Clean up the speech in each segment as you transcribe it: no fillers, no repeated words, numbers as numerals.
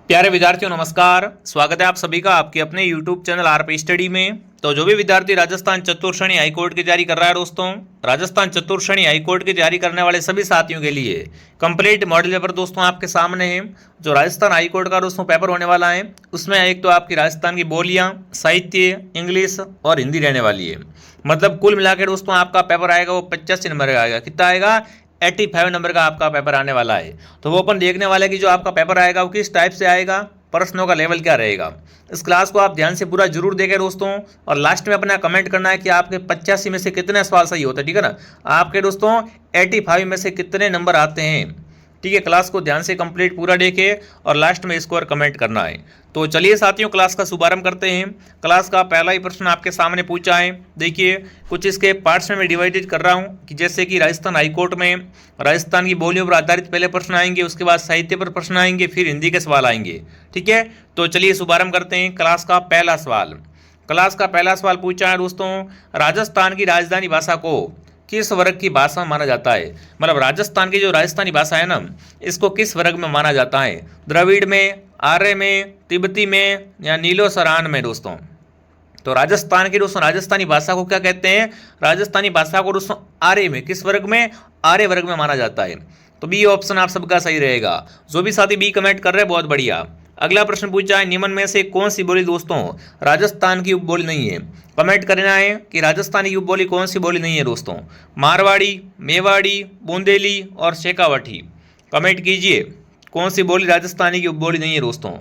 प्यारे विद्यार्थियों नमस्कार। स्वागत है आप सभी का आपके अपने YouTube चैनल आरपी स्टडी में। तो जो भी विद्यार्थी राजस्थान चतुर्श्रेणी हाईकोर्ट की तैयारी कर रहा है दोस्तों, राजस्थान चतुर्श्रेणी हाईकोर्ट की तैयारी करने वाले सभी साथियों के लिए कंप्लीट मॉडल पेपर दोस्तों आपके सामने है। जो राजस्थान हाईकोर्ट का दोस्तों पेपर होने वाला है, उसमें एक तो आपकी राजस्थान की बोलियां, साहित्य, इंग्लिश और हिंदी रहने वाली है। मतलब कुल मिलाकर दोस्तों आपका पेपर आएगा वो 85 नंबर का आएगा। कितना आएगा? 85 नंबर का आपका पेपर आने वाला है। तो वो अपन देखने वाले कि जो आपका पेपर आएगा वो किस टाइप से आएगा, प्रश्नों का लेवल क्या रहेगा। इस क्लास को आप ध्यान से पूरा जरूर देखें दोस्तों, और लास्ट में अपना कमेंट करना है कि आपके 85 में से कितने सवाल सही होते हैं। ठीक है ना, आपके दोस्तों 85 में से कितने नंबर आते हैं। ठीक है, क्लास को ध्यान से कंप्लीट पूरा देखें और लास्ट में स्कोर कमेंट करना है। तो चलिए साथियों, क्लास का शुभारंभ करते हैं। क्लास का पहला ही प्रश्न आपके सामने पूछा है। देखिए, कुछ इसके पार्ट्स में मैं डिवाइडेड कर रहा हूँ कि जैसे कि राजस्थान हाईकोर्ट में राजस्थान की बोलियों पर आधारित पहले प्रश्न आएंगे, उसके बाद साहित्य पर प्रश्न आएंगे, फिर हिंदी के सवाल आएंगे। ठीक है, तो चलिए शुभारंभ करते हैं। क्लास का पहला सवाल, क्लास का पहला सवाल पूछा है दोस्तों, राजस्थान की राजधानी भाषा को किस वर्ग की भाषा माना जाता है। मतलब राजस्थान की जो राजस्थानी भाषा है ना, इसको किस वर्ग में माना जाता है? द्रविड़ में, आर्य में, तिब्बती में या नीलो सरान में दोस्तों। तो राजस्थान की दोस्तों राजस्थानी भाषा को क्या कहते हैं? राजस्थानी भाषा को दोस्तों आर्य में, किस वर्ग में? आर्य वर्ग में माना जाता है। तो बी ऑप्शन आप सबका सही रहेगा। जो भी साथी बी कमेंट कर रहे हैं बहुत बढ़िया। अगला प्रश्न पूछा है, निम्न में से कौन सी बोली दोस्तों राजस्थान की उपबोली नहीं है? कमेंट करना है कि राजस्थान की उपबोली कौन सी बोली नहीं है दोस्तों। मारवाड़ी, मेवाड़ी, बुंदेली और शेखावटी। कमेंट कीजिए कौन सी बोली राजस्थानी की उपबोली नहीं है दोस्तों।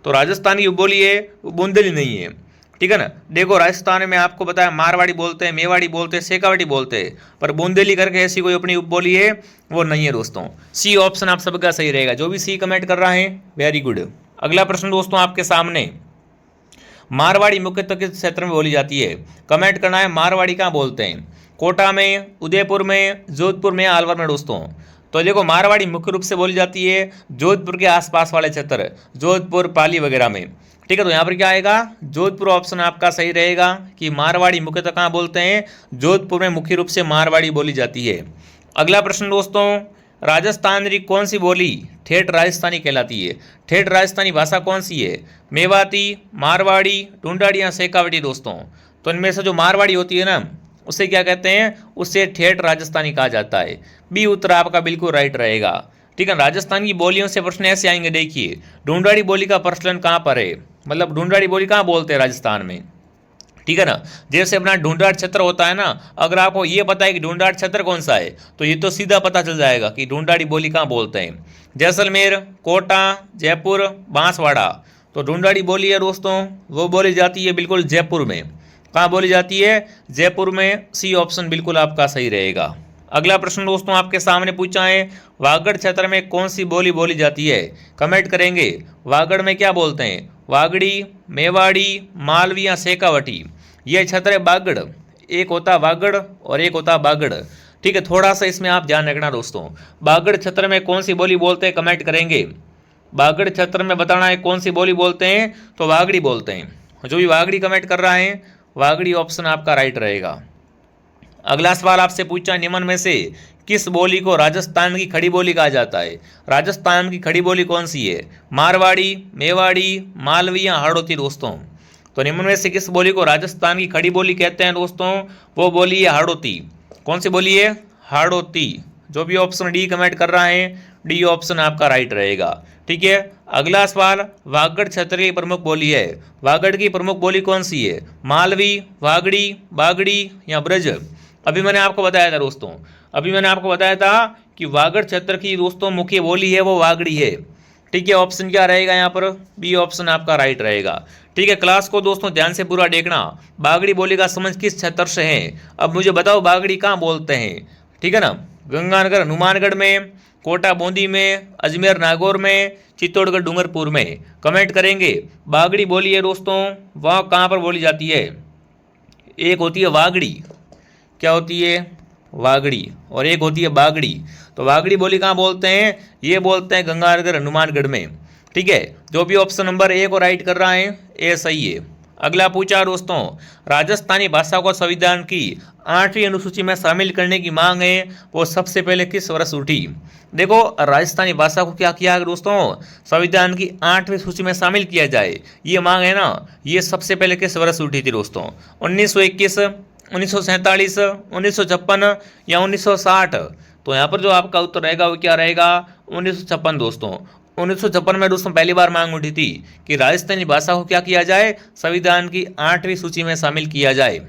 तो राजस्थान की उपबोली है वो बुंदेली नहीं है। ठीक है ना, देखो राजस्थान में आपको बताया मारवाड़ी बोलते हैं, मेवाड़ी बोलते हैं, शेखावटी बोलते हैं, पर बुंदेली करके ऐसी कोई अपनी उपबोली है वो नहीं है दोस्तों। सी ऑप्शन आप सबका सही रहेगा। जो भी सी कमेंट कर रहा है वेरी गुड। अगला प्रश्न दोस्तों आपके सामने, मारवाड़ी मुख्यतः किस क्षेत्र में बोली जाती है? कमेंट करना है मारवाड़ी कहाँ बोलते हैं। कोटा में, उदयपुर में, जोधपुर में, अलवर में दोस्तों। तो देखो मारवाड़ी मुख्य रूप से बोली जाती है जोधपुर के आसपास वाले क्षेत्र, जोधपुर, पाली वगैरह में। ठीक है, तो यहाँ पर क्या आएगा? जोधपुर ऑप्शन आपका सही रहेगा कि मारवाड़ी मुख्यतः कहाँ बोलते हैं? जोधपुर में मुख्य रूप से मारवाड़ी बोली जाती है। अगला प्रश्न दोस्तों, राजस्थान की कौन सी बोली ठेठ राजस्थानी कहलाती है? ठेठ राजस्थानी भाषा कौन सी है? मेवाती, मारवाड़ी, ढूंढाड़ी या शेखावटी दोस्तों। तो इनमें से जो मारवाड़ी होती है ना, उसे क्या कहते हैं? उससे ठेठ राजस्थानी कहा जाता है। बी उत्तर आपका बिल्कुल राइट रहेगा। ठीक है, राजस्थान की बोलियों से प्रश्न ऐसे आएंगे। देखिए, ढूंढाड़ी बोली का प्रचलन कहाँ पर है? मतलब ढूंढाड़ी बोली कहाँ बोलते हैं राजस्थान में। ठीक है ना, जैसे अपना ढूंढाड़ क्षेत्र होता है ना, अगर आपको ये पता है कि ढूंढाड़ क्षेत्र कौन सा है, तो ये तो सीधा पता चल जाएगा कि ढूंढाड़ी बोली कहाँ बोलते हैं। जैसलमेर, कोटा, जयपुर, बांसवाड़ा। तो ढूंढाड़ी बोली है दोस्तों वो बोली जाती है बिल्कुल जयपुर में। कहाँ बोली जाती है? जयपुर में। सी ऑप्शन बिल्कुल आपका सही रहेगा। अगला प्रश्न दोस्तों आपके सामने पूछा है, वागड़ क्षेत्र में कौन सी बोली बोली जाती है? कमेंट करेंगे वागड़ में क्या बोलते हैं? वागड़ी, मेवाड़ी, मालवी या शेखावटी। यह क्षेत्र है बागड़। एक होता वागड़ और एक होता बागड़। ठीक है, थोड़ा सा इसमें आप ध्यान रखना दोस्तों। बागड़ क्षेत्र में कौन सी बोली बोलते हैं? कमेंट करेंगे। बागड़ क्षेत्र में बताना है कौन सी बोली बोलते हैं, तो वागड़ी बोलते हैं। जो भी वागड़ी कमेंट कर रहा है, वागड़ी ऑप्शन आपका राइट रहेगा। अगला सवाल आपसे पूछा, निम्न में से किस बोली को राजस्थान की खड़ी बोली कहा जाता है? राजस्थान की खड़ी बोली कौन सी है? मारवाड़ी, मेवाड़ी, मालवी या हाड़ौती दोस्तों। तो निम्न में से किस बोली को राजस्थान की खड़ी बोली कहते हैं दोस्तों? वो बोली है हाड़ौती। कौन सी बोली है? हाड़ौती। जो भी ऑप्शन डी कमेंट कर रहा है, डी ऑप्शन आपका राइट रहेगा। ठीक है, अगला सवाल, वागड़ क्षेत्र की प्रमुख बोली है। वागड़ की प्रमुख बोली कौन सी है? मालवी, वागड़ी, बागड़ी या ब्रज। अभी मैंने आपको बताया था दोस्तों, अभी मैंने आपको बताया था कि वागड़ क्षेत्र की दोस्तों मुख्य बोली है वो वागड़ी है। ठीक है, ऑप्शन क्या रहेगा यहाँ पर? बी ऑप्शन आपका राइट रहेगा। ठीक है, क्लास को दोस्तों ध्यान से पूरा देखना। बागड़ी बोली का समझ किस क्षेत्र से है? अब मुझे बताओ बागड़ी कहाँ बोलते हैं। ठीक है ना, गंगानगर हनुमानगढ़ में, कोटा बूंदी में, अजमेर नागौर में, चित्तौड़गढ़ डूंगरपुर में। कमेंट करेंगे बागड़ी बोली है दोस्तों वह कहाँ पर बोली जाती है? एक होती है वागड़ी, क्या होती है? वागड़ी, और एक होती है बागड़ी। तो वागड़ी बोली कहाँ बोलते हैं? ये बोलते हैं गंगानगर हनुमानगढ़ में। ठीक है, जो भी ऑप्शन नंबर ए को राइट कर रहा है ए सही है। अगला पूछा दोस्तों, राजस्थानी भाषा को संविधान की 8वीं अनुसूची में शामिल करने की मांग है, वो सबसे पहले किस वर्ष उठी? देखो, राजस्थानी भाषा को क्या किया दोस्तों, संविधान की 8वीं सूची में शामिल किया जाए, ये मांग है ना, ये सबसे पहले किस वर्ष उठी थी दोस्तों? 1921, 1947, 1956 या 1960? तो यहाँ पर जो आपका उत्तर रहेगा वो क्या रहेगा? 1956 दोस्तों। 1956 में दोस्तों पहली बार मांग उठी थी कि राजस्थानी भाषा को क्या किया जाए, संविधान की 8वीं सूची में शामिल किया जाए,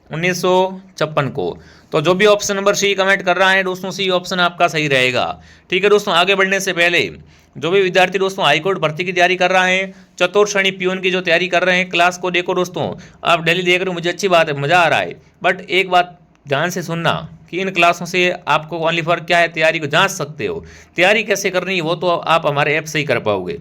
1956 को। तो जो भी ऑप्शन नंबर सी कमेंट कर रहा है दोस्तों, सी ऑप्शन आपका सही रहेगा। ठीक है दोस्तों, आगे बढ़ने से पहले जो भी विद्यार्थी दोस्तों हाईकोर्ट भर्ती की तैयारी कर रहा है, चतुर्थ श्रेणी पियून की जो तैयारी कर रहे हैं, क्लास को देखो दोस्तों, आप डेली देख रहे हो, मुझे अच्छी बात है, मजा आ रहा है, बट एक बात ध्यान से सुनना कि इन क्लासों से आपको ओनली फॉर क्या है, तैयारी को जांच सकते हो। तैयारी कैसे करनी है वो तो आप हमारे ऐप से ही कर पाओगे।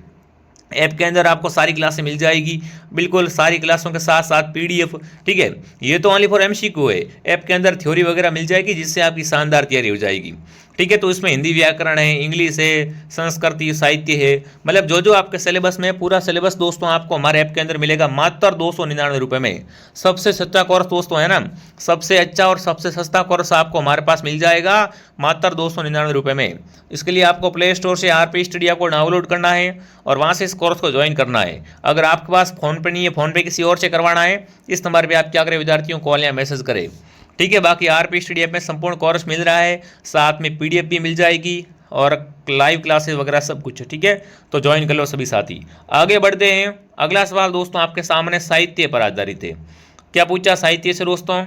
ऐप के अंदर आपको सारी क्लासें मिल जाएगी, बिल्कुल सारी क्लासों के साथ साथ पीडीएफ। ठीक है, ये तो ओनली फॉर एमसीक्यू है, ऐप के अंदर थ्योरी वगैरह मिल जाएगी जिससे आपकी शानदार तैयारी हो जाएगी। ठीक है, तो इसमें हिंदी व्याकरण है, इंग्लिश है, संस्कृति, साहित्य है, मतलब जो जो आपके सिलेबस में, पूरा सिलेबस दोस्तों आपको हमारे ऐप के अंदर मिलेगा मात्र 299 रुपये में। सबसे सस्ता कोर्स दोस्तों है ना, सबसे अच्छा और सबसे सस्ता कोर्स आपको हमारे पास मिल जाएगा मात्र 299 रुपये में। इसके लिए आपको प्ले स्टोर से आरपी स्टडी को डाउनलोड करना है और वहाँ से इस कोर्स को ज्वाइन करना है। अगर आपके पास फ़ोन पे नहीं है, फ़ोन पे किसी और से करवाना है, इस नंबर पर आप क्या करें, विद्यार्थियों कॉल या मैसेज करें। ठीक है, बाकी आरपी स्टडी ऐप में संपूर्ण कोर्स मिल रहा है, साथ में पीडीएफ भी मिल जाएगी और लाइव क्लासेस वगैरह सब कुछ। ठीक है, तो ज्वाइन कर लो सभी साथी। आगे बढ़ते हैं, अगला सवाल दोस्तों आपके सामने साहित्य पर आधारित है। क्या पूछा साहित्य से दोस्तों?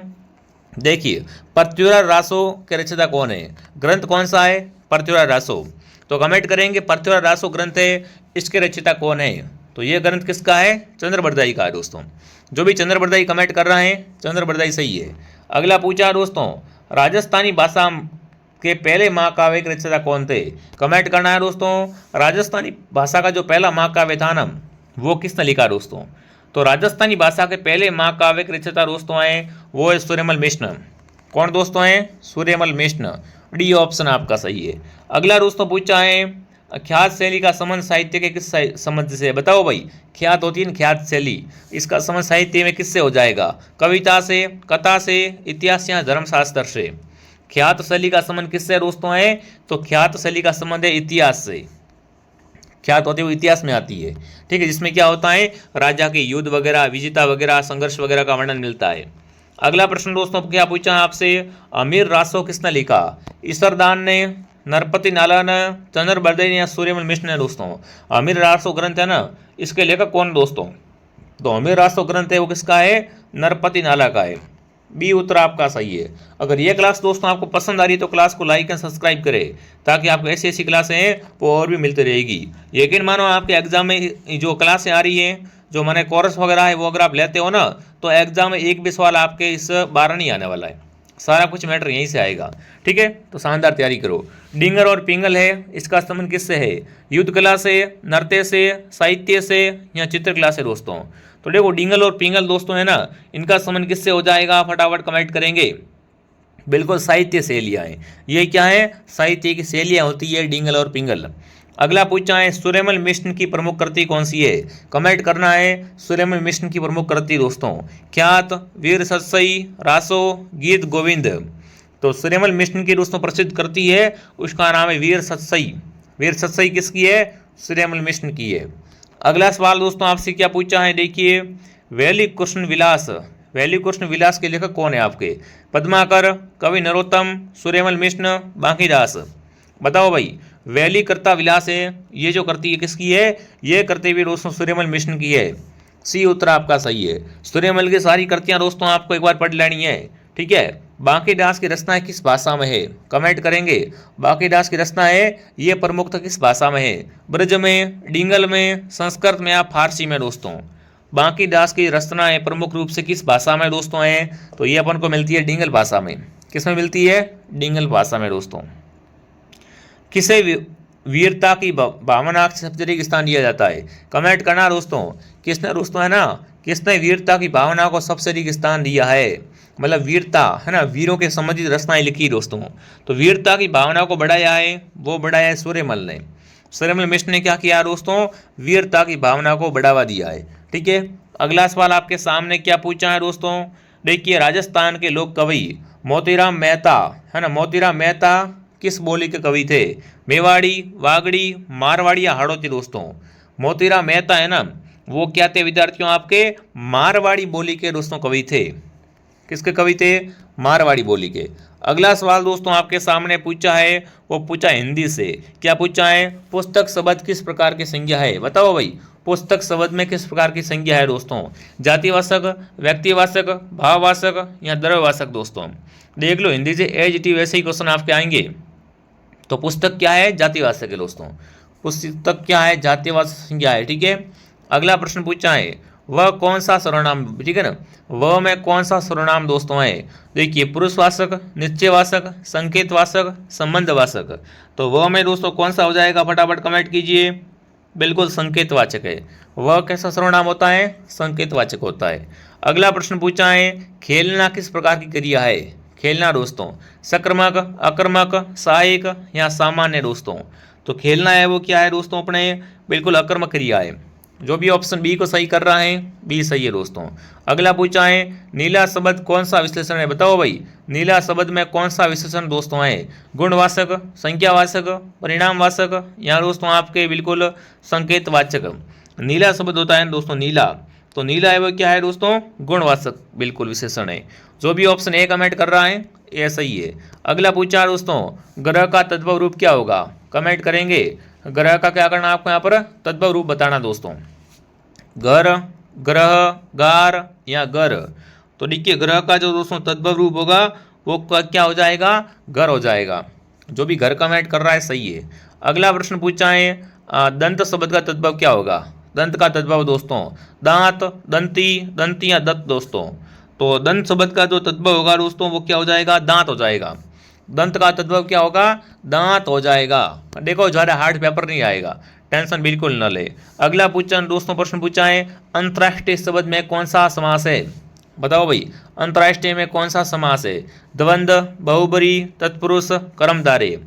देखिए, पृथ्वीराज रासो के रचयिता कौन है? ग्रंथ कौन सा है? पृथ्वीराज रासो। तो कमेंट करेंगे पृथ्वीराज रासो ग्रंथ है, इसके रचयिता कौन है? तो ये ग्रंथ किसका है? चंद्रबरदाई का है दोस्तों। जो भी चंद्रबरदाई कमेंट कर रहे हैं, चंद्रबरदाई सही है। अगला पूछा दोस्तों, राजस्थानी भाषा के पहले महाकाव्य के रचयिता कौन थे? कमेंट करना है दोस्तों। राजस्थानी भाषा का जो पहला महाकाव्य था ना, वो किसने लिखा दोस्तों? तो राजस्थानी भाषा के पहले महाकाव्य के रचयिता दोस्तों हैं, वो है सूर्यमल मिश्र। कौन दोस्तों हैं? सूर्यमल मिश्र। डी ऑप्शन आपका सही है। अगला दोस्तों पूछा है, ख्यात शैली का संबंध साहित्य के किस संबंध से? बताओ भाई, ख्यात होती है ख्यात शैली, इसका संबंध साहित्य में किससे हो जाएगा? कविता से, कथा से, इतिहास या धर्मशास्त्र से? ख्यात शैली का संबंध किससे दोस्तों है? तो ख्यात शैली का संबंध है इतिहास से। ख्यात होती है वो इतिहास में आती है। ठीक है, जिसमें क्या होता है, राजा के युद्ध वगैरह, विजेता वगैरह, संघर्ष वगैरह का वर्णन मिलता है। अगला प्रश्न दोस्तों क्या पूछा आपसे, अमीर रासो किसने लिखा? ईश्वरदान ने, नरपति नाला ने, चंद्रबरदाई ने या सूर्यमल मिश्र ने? दोस्तों अमीर रासो ग्रंथ है ना, इसके लेखक कौन दोस्तों? तो अमीर रासो ग्रंथ है वो किसका है? नरपति नाला का है। बी उत्तर आपका सही है। अगर ये क्लास दोस्तों आपको पसंद आ रही है तो क्लास को लाइक एंड सब्सक्राइब करें, ताकि आपको ऐसी ऐसी क्लासें हैं वो और भी मिलती रहेगी। यकीन मानो आपके एग्जाम में जो क्लासें आ रही हैं, जो मैंने कोर्स वगैरह है, वो अगर आप लेते हो ना, तो एग्जाम में एक भी सवाल आपके इस बार नहीं आने वाला है, सारा कुछ मैटर यहीं से आएगा। ठीक है, तो शानदार तैयारी करो। डिंगर और पिंगल है, इसका संबंध किससे है? युद्ध कला से, नृत्य से, साहित्य से या चित्रकला से? दोस्तों तो देखो, डिंगल और पिंगल दोस्तों है ना, इनका संबंध किससे हो जाएगा? फटाफट कमेंट करेंगे। बिल्कुल साहित्य शैलियाँ हैं, ये क्या है? साहित्य की शैलियाँ होती है डिंगल और पिंगल। अगला पूछा है, सूर्यमल मिश्र की प्रमुख कृति कौन सी है? कमेंट करना है सूर्यमल मिश्र की प्रमुख कृति दोस्तों। ख्यात, वीर सत्सई, रासो, गीत गोविंद। तो सूर्यमल मिश्र की दोस्तों प्रसिद्ध कृति है, उसका नाम है वीर सत्सई। वीर सत्सई किसकी है? सूर्यमल मिश्र की है। अगला सवाल दोस्तों आपसे क्या पूछा है, देखिए, वैली कृष्ण विलास, वैली कृष्ण विलास के लेखक कौन है आपके? पद्माकर, कवि नरोत्तम, सूर्यमल मिश्र, बांकीदास? बताओ भाई, वैली कृता विलास है, ये जो कृति है किसकी है? ये कृति भी दोस्तों सूर्यमल मिश्र की है। सी उत्तर आपका सही है। सूर्यमल की सारी कृतियां दोस्तों आपको एक बार पढ़ लेनी है। ठीक है, बांकीदास की रचना किस भाषा में है? कमेंट करेंगे। बांकीदास की रचना है ये प्रमुखतः किस भाषा में है? ब्रज में, डिंगल में, संस्कृत में या फारसी में? दोस्तों बांकीदास की रचनाएं प्रमुख रूप से किस भाषा में दोस्तों है? तो ये अपन को मिलती है डिंगल भाषा में। किस में मिलती है? डिंगल भाषा में। दोस्तों किसे वीरता की भावना से सबसे अधिक स्थान दिया जाता है? कमेंट करना दोस्तों। किसने दोस्तों है ना, किसने वीरता की भावना को सबसे अधिक स्थान दिया है? मतलब वीरता है ना, वीरों के संबंधित रचनाएं लिखी दोस्तों। तो वीरता की भावना को बढ़ाया है, वो बढ़ाया है सूर्यमल ने। सूर्यमल मिश्र ने क्या किया दोस्तों? वीरता की भावना को बढ़ावा दिया है। ठीक है, अगला सवाल आपके सामने क्या पूछा है दोस्तों, देखिए राजस्थान के लोक कवि मोतीराम मेहता, है ना, मोतीराम मेहता किस बोली के कवि थे, मेवाड़ी, वागड़ी, मारवाड़ी या हाड़ौती दोस्तों। मोतीराम मेहता है ना, वो क्या थे विद्यार्थियों, आपके मारवाड़ी बोली के दोस्तों कवि थे। किसके कवि थे, मारवाड़ी बोली के। अगला सवाल दोस्तों आपके सामने पूछा है, वो पूछा हिंदी से, क्या पूछा है, पुस्तक शब्द किस प्रकार की संज्ञा है, बताओ भाई, पुस्तक शब्द में किस प्रकार की संज्ञा है दोस्तों, जातिवाचक, व्यक्तिवाचक, भाववाचक या द्रव्यवाचक दोस्तों। देख लो हिंदी से एज इट इज वैसे ही क्वेश्चन आपके आएंगे। तो पुस्तक क्या है, जातिवाचक है दोस्तों, पुस्तक क्या है, जातिवाचक संज्ञा है, ठीक है। अगला प्रश्न पूछा है, वह कौन सा सर्वनाम, ठीक है ना, वह में कौन सा सर्वनाम दोस्तों है, देखिए पुरुषवाचक, निश्चयवाचक, संकेतवाचक, संबंधवाचक। तो वह में दोस्तों कौन सा हो जाएगा, फटाफट कमेंट कीजिए, बिल्कुल संकेतवाचक है। वह कैसा सर्वनाम होता है, संकेतवाचक होता है। अगला प्रश्न पूछा है, खेलना किस प्रकार की क्रिया है, खेलना दोस्तों सक्रमक, अकर्मक, सहायक या सामान्य दोस्तों। तो खेलना है वो क्या है दोस्तों, अपने बिल्कुल अकर्मक क्रिया है। जो भी ऑप्शन बी को सही कर रहा है, बी सही है दोस्तों। अगला पूछा है, नीला शब्द कौन सा विशेषण है, बताओ भाई, नीला शब्द में कौन सा विशेषण दोस्तों है, गुणवाचक, संख्यावाचक, परिणामवाचक या दोस्तों आपके बिल्कुल संकेतवाचक। नीला शब्द होता है दोस्तों नीला, तो नीला है वो क्या है दोस्तों, गुणवाचक बिल्कुल विशेषण है। जो भी ऑप्शन ए कमेंट कर रहा है ये सही है। अगला पूछा है दोस्तों, ग्रह का तद्भव रूप क्या होगा, कमेंट करेंगे, ग्रह का क्या करना आपको यहाँ पर तद्भव रूप बताना दोस्तों, घर, ग्रह, गार या गर। तो देखिए ग्रह का जो दोस्तों तद्भव रूप होगा वो क्या हो जाएगा, घर हो जाएगा। जो भी घर कमेंट कर रहा है सही है। अगला प्रश्न पूछा है, दंत शब्द का तद्भव क्या होगा, दंत का तद्भव दोस्तों दांत, दंती, दंती या दंत दोस्तों। तो दंत शब्द का जो तद्भव होगा दोस्तों वो क्या हो जाएगा, दांत हो जाएगा। दंत का तद्भव क्या होगा, दांत हो जाएगा। देखो ज़्यादा हार्ड पेपर नहीं आएगा, टेंशन बिल्कुल न ले। अगला पूछा दोस्तों प्रश्न पूछा है, अंतर्राष्ट्रीय शब्द में कौन सा समास है, बताओ भाई, अंतर्राष्ट्रीय में कौन सा समास है, द्वंद्व, बहुब्री, तत्पुरुष, कर्मधारय।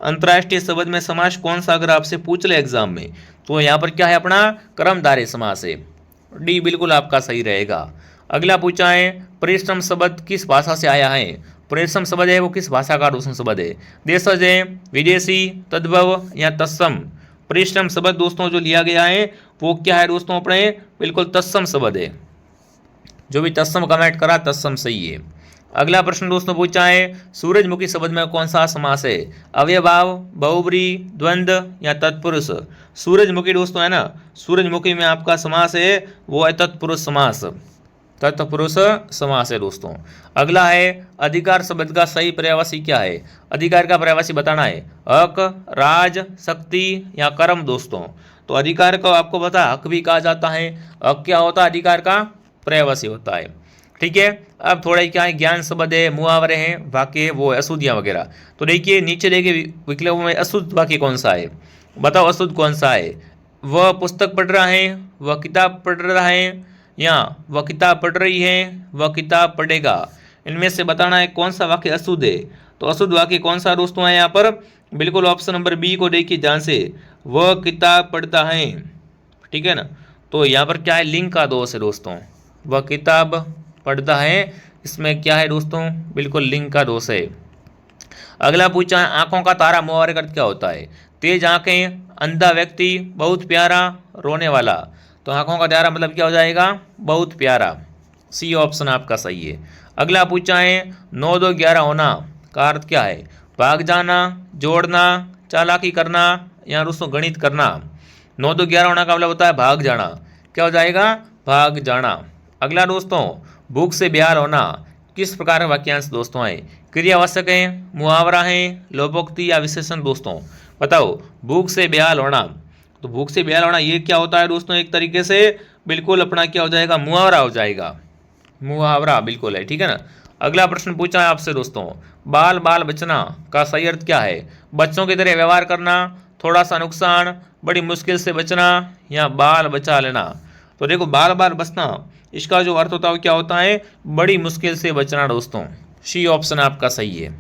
अंतर्राष्ट्रीय शब्द में समास कौन सा अगर आपसे पूछ ले एग्जाम में, तो यहाँ पर क्या है अपना कर्मधारय समास है, डी बिल्कुल आपका सही रहेगा। अगला पूछा है, परिश्रम शब्द किस भाषा से आया है, परिश्रम शब्द है वो किस भाषा का दोस्तों शब्द है, देशज है, विदेशी, तद्भव या तत्सम। परिश्रम शब्द दोस्तों जो लिया गया है वो क्या है दोस्तों, अपने बिल्कुल तत्सम शब्द है। जो भी तत्सम कमेंट करा तत्सम सही है। अगला प्रश्न दोस्तों पूछा है, सूरजमुखी शब्द में कौन सा समास है, अव्ययभाव, बहुब्री, द्वंद्व या तत्पुरुष। सूरजमुखी दोस्तों है ना, सूरजमुखी में आपका समास है वो है तत्पुरुष समास, तत्पुरुष समास है दोस्तों। अगला है, अधिकार शब्द का सही पर्यायवाची क्या है, अधिकार का पर्यायवाची बताना है, हक, राज, शक्ति या कर्म दोस्तों। तो अधिकार को आपको पता हक भी कहा जाता है, हक क्या होता है, अधिकार का पर्यायवाची होता है, ठीक है। अब थोड़ा क्या है, ज्ञान शब्द है, मुहावरे हैं, वाक्य वो अशुद्धियाँ वगैरह। तो देखिए नीचे देखिए विकल्पों में अशुद्ध वाक्य कौन सा है, बताओ अशुद्ध कौन सा है, वह पुस्तक पढ़ रहा है, वह किताब पढ़ रहा है या वह किताब पढ़ रही है, वह किताब पढ़ेगा। इनमें से बताना है कौन सा वाक्य अशुद्ध है। तो अशुद्ध वाक्य कौन सा दोस्तों है यहाँ पर, बिल्कुल ऑप्शन नंबर बी को देखिए ध्यान से, वह किताब पढ़ता है, ठीक है ना। तो यहाँ पर क्या है, लिंग का दोष है दोस्तों, वह किताब पढ़ता है, इसमें क्या है दोस्तों, बिल्कुल लिंग का दोष है। अगला पूछा है, आंखों का तारा मुहावरे का अर्थ क्या होता है, तेज आंखें, अंधा व्यक्ति, बहुत प्यारा, रोने वाला। तो आंखों का तारा मतलब क्या हो जाएगा, बहुत प्यारा, सी ऑप्शन आपका सही है। अगला पूछा है, 9 2 11 होना का अर्थ क्या है, भाग जाना, जोड़ना, चालाकी करना या दोस्तों गणित करना। 9 2 11 होना का मतलब होता है भाग जाना, क्या हो जाएगा, भाग जाना। अगला दोस्तों, भूख से बेहाल होना किस प्रकार का वाक्यांश दोस्तों है, क्रियावाचक है, मुहावरा है, लोपोक्ति या विशेषण दोस्तों। बताओ, भूख से बेहाल होना, तो भूख से बेहाल होना ये क्या होता है दोस्तों, एक तरीके से बिल्कुल अपना क्या हो जाएगा, मुहावरा हो जाएगा, मुहावरा बिल्कुल है, ठीक है ना। अगला प्रश्न पूछा है आपसे दोस्तों, बाल बाल बचना का सही अर्थ क्या है, बच्चों की तरह व्यवहार करना, थोड़ा सा नुकसान, बड़ी मुश्किल से बचना या बाल बचा लेना। तो देखो बाल बाल बचना इसका जो अर्थ होता है वो क्या होता है, बड़ी मुश्किल से बचना दोस्तों, सी ऑप्शन आपका सही है,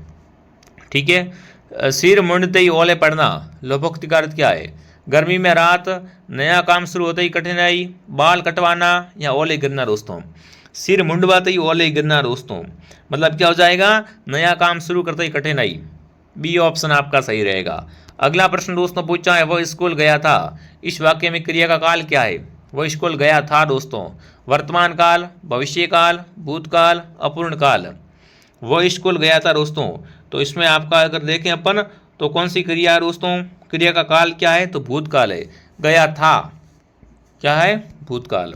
ठीक है। सिर मुंडते ही ओले पड़ना, लोपोक्ति का अर्थ क्या है, गर्मी में रात, नया काम शुरू होते ही कठिनाई, बाल कटवाना या ओले गिरना दोस्तों। सिर मुंडवाते ही ओले गिरना दोस्तों, मतलब क्या हो जाएगा, नया काम शुरू करते ही कठिनाई। बी ऑप्शन आपका सही रहेगा। अगला प्रश्न दोस्तों पूछा है, वह स्कूल गया था। इस वाक्य में क्रिया का काल क्या है? वह स्कूल गया था दोस्तों। वर्तमान काल, भविष्य काल, भूतकाल, अपूर्ण काल। वह स्कूल गया था दोस्तों, तो इसमें आपका अगर देखें अपन तो कौन सी क्रिया है दोस्तों? क्रिया का काल क्या है? तो भूतकाल है। गया था क्या है? भूतकाल।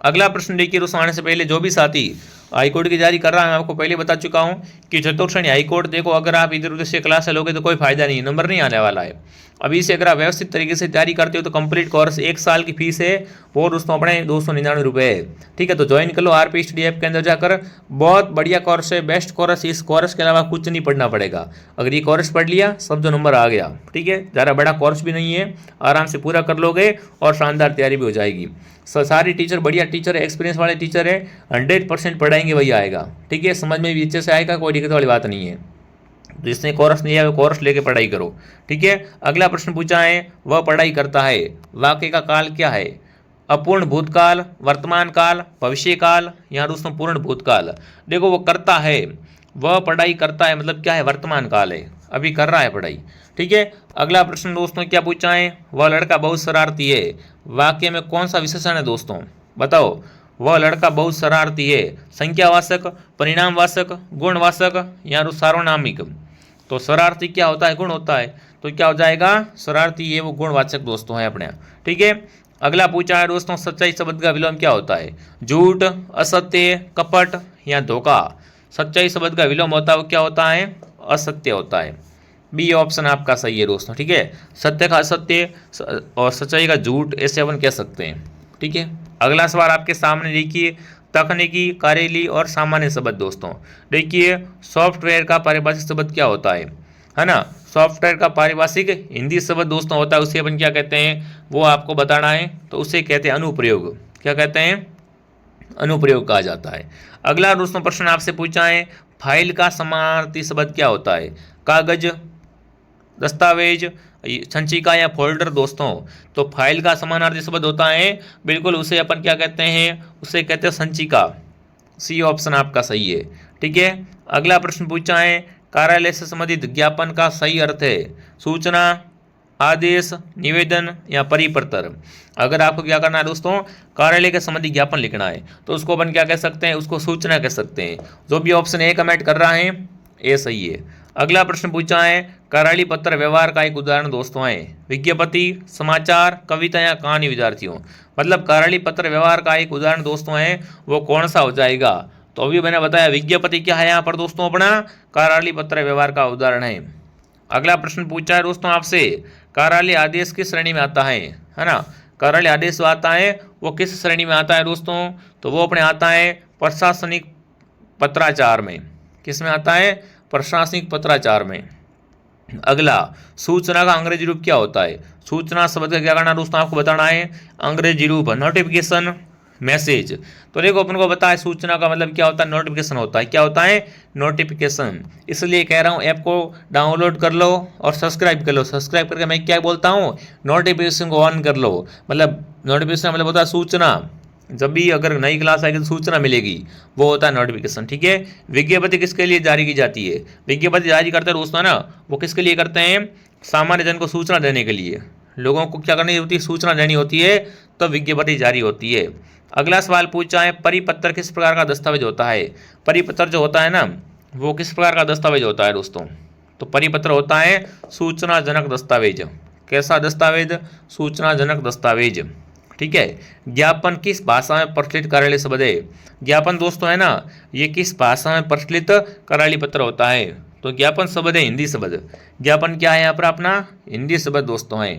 अगला प्रश्न देखिए दोस्तों, आने से पहले जो भी साथी हाईकोर्ट की जारी कर रहा है, मैं आपको पहले बता चुका हूं कि चतुर्थ श्रेणी हाईकोर्ट देखो, अगर आप इधर उधर से क्लास लोगे तो कोई फायदा नहीं, नंबर नहीं आने वाला है। अभी से अगर आप व्यवस्थित तरीके से तैयारी करते हो तो कंप्लीट कोर्स 1 साल की फीस है वो दोस्तों अपने 299 रुपये है। ठीक है, तो ज्वाइन कर लो आरपी स्टडी ऐप के अंदर जाकर। बहुत बढ़िया कोर्स है, बेस्ट कोर्स। इस कोर्स के अलावा कुछ नहीं पढ़ना पड़ेगा। अगर ये कोर्स पढ़ लिया सब जो नंबर आ गया। ठीक है, ज़्यादा बड़ा कोर्स भी नहीं है, आराम से पूरा कर लोगे और शानदार तैयारी भी हो जाएगी। सारी टीचर बढ़िया टीचर है, एक्सपीरियंस वाले टीचर है, 100% पढ़ाएंगे वही आएगा। ठीक है, समझ में भी अच्छे से आएगा, कोई दिक्कत वाली बात नहीं है। जिसने कोर्स नहीं है वो कोर्स लेके पढ़ाई करो। ठीक है, अगला प्रश्न पूछा है, वह पढ़ाई करता है। वाक्य का काल क्या है? अपूर्ण भूतकाल, वर्तमान काल, भविष्य काल, यहाँ दोस्तों पूर्ण भूतकाल। देखो वो करता है, वह पढ़ाई करता है मतलब क्या है? वर्तमान काल है, अभी कर रहा है पढ़ाई। ठीक है, अगला प्रश्न दोस्तों क्या पूछा है? वह लड़का बहुत शरारती है। वाक्य में कौन सा विशेषण है दोस्तों? बताओ। वह लड़का बहुत शरारती है, संख्यावाचक, परिणामवाचक, गुणवाचक या सार्वनामिक। तो शरारती क्या होता है? गुण होता है, तो क्या हो जाएगा? शरारती ये वो गुणवाचक दोस्तों है अपने। ठीक है, अगला पूछा है दोस्तों, सच्चाई शब्द का विलोम क्या होता है? झूठ, असत्य, कपट या धोखा। सच्चाई शब्द का विलोम होता है वो क्या होता है? असत्य होता है। बी ऑप्शन आपका सही है दोस्तों। ठीक है, सत्य का असत्य और सच्चाई का झूठ, ऐसे अपन कह सकते हैं। ठीक है, अगला सवाल आपके सामने देखिए, तकनीकी, कार्यालय और सामान्य शब्द दोस्तों। देखिए सॉफ्टवेयर का पारिभाषिक शब्द क्या होता है ना? सॉफ्टवेयर का पारिभाषिक हिंदी शब्द दोस्तों होता है, उसे अपन क्या कहते हैं वो आपको बताना है, तो उसे कहते हैं अनुप्रयोग। क्या कहते हैं? अनुप्रयोग कहा जाता है। अगला दोस्तों प्रश्न आपसे पूछा है, फाइल का समानार्थी शब्द क्या होता है? कागज, दस्तावेज, संचिका या फोल्डर दोस्तों। तो फाइल का समानार्थी शब्द होता है, बिल्कुल उसे अपन क्या कहते हैं? उसे कहते हैं संचिका। सी ऑप्शन आपका सही है। ठीक है, अगला प्रश्न पूछा है, कार्यालय से संबंधित ज्ञापन का सही अर्थ है? सूचना, आदेश, निवेदन या परिपत्र। अगर आपको क्या करना है दोस्तों? कार्यालय के संबंधी ज्ञापन लिखना है तो उसको अपन क्या कह सकते हैं? उसको सूचना कह सकते हैं। जो भी ऑप्शन ए कमेंट कर रहा है ये सही है। अगला प्रश्न पूछा है, कराली पत्र व्यवहार का एक उदाहरण दोस्तों है? विज्ञप्ति, समाचार, कविता या कहानी विद्यार्थियों। मतलब कराली पत्र व्यवहार का एक उदाहरण दोस्तों है वो कौन सा हो जाएगा? तो अभी मैंने बताया विज्ञप्ति क्या है यहाँ पर दोस्तों, अपना कराली पत्र व्यवहार का उदाहरण है। अगला प्रश्न पूछा है दोस्तों आपसे, कार्यालय आदेश किस श्रेणी में आता है ना? कार्यालय आदेश जो आता है वो किस श्रेणी में आता है दोस्तों? तो वो अपने आता है प्रशासनिक पत्राचार में। किस में आता है? प्रशासनिक पत्राचार में। अगला, सूचना का अंग्रेजी रूप क्या होता है? सूचना शब्द का क्या करना दोस्तों आपको बताना है? अंग्रेजी रूप नोटिफिकेशन, मैसेज। तो देखो अपन को बताया सूचना का मतलब क्या होता है? नोटिफिकेशन होता है। क्या होता है? नोटिफिकेशन। इसलिए कह रहा हूँ ऐप को डाउनलोड कर लो और सब्सक्राइब कर लो। सब्सक्राइब करके मैं क्या बोलता हूँ? नोटिफिकेशन को ऑन कर लो। मतलब नोटिफिकेशन मतलब होता है सूचना। जब भी अगर नई क्लास आएगी तो सूचना मिलेगी, वो होता है नोटिफिकेशन। ठीक है, विज्ञप्ति किसके लिए जारी की जाती है? विज्ञप्ति जारी करते हैं दोस्तों ना, वो किसके लिए करते हैं? सामान्य जन को सूचना देने के लिए। लोगों को क्या करनी होती है? सूचना देनी होती है, तो विज्ञप्ति जारी होती है। अगला सवाल पूछा है, परिपत्र किस प्रकार का दस्तावेज होता है? परिपत्र जो होता है ना वो किस प्रकार का दस्तावेज होता है दोस्तों? तो परिपत्र होता है सूचनाजनक दस्तावेज। कैसा दस्तावेज? सूचनाजनक दस्तावेज। ठीक है, ज्ञापन किस भाषा में प्रचलित कार्यालय शब्द है? ज्ञापन दोस्तों है ना, ये किस भाषा में प्रचलित कार्यालय पत्र होता है? तो ज्ञापन शब्द है हिंदी शब्द। ज्ञापन क्या है यहाँ पर अपना? हिंदी शब्द दोस्तों है।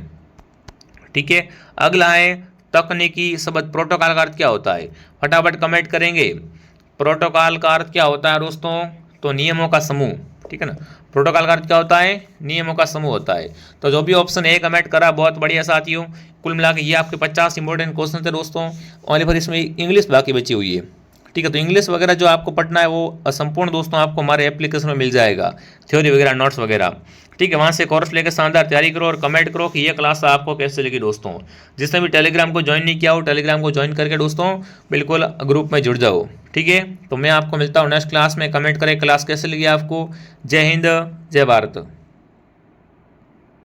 ठीक है, अगला है तकनीकी शब्द। प्रोटोकॉल का अर्थ क्या होता है? फटाफट कमेंट करेंगे। प्रोटोकॉल का अर्थ क्या होता है दोस्तों? तो नियमों का समूह। ठीक है ना, प्रोटोकॉल का अर्थ क्या होता है? नियमों का समूह होता है। तो जो भी ऑप्शन ए कमेंट करा बहुत बढ़िया साथियों। कुल मिला के ये आपके 50 इंपॉर्टेंट क्वेश्चन थे दोस्तों। और फिर इसमें इंग्लिश बाकी बची हुई है। ठीक है, तो इंग्लिश वगैरह जो आपको पढ़ना है वो संपूर्ण दोस्तों आपको हमारे एप्लीकेशन में मिल जाएगा, थ्योरी वगैरह नोट्स वगैरह। ठीक है, वहाँ से कोर्स लेकर शानदार तैयारी करो और कमेंट करो कि ये क्लास आपको कैसे लगी दोस्तों। जिसने भी टेलीग्राम को ज्वाइन नहीं किया हो, टेलीग्राम को ज्वाइन करके दोस्तों बिल्कुल ग्रुप में जुड़ जाओ। ठीक है, तो मैं आपको मिलता हूँ नेक्स्ट क्लास में। कमेंट करें क्लास कैसे लगी आपको। जय हिंद, जय भारत।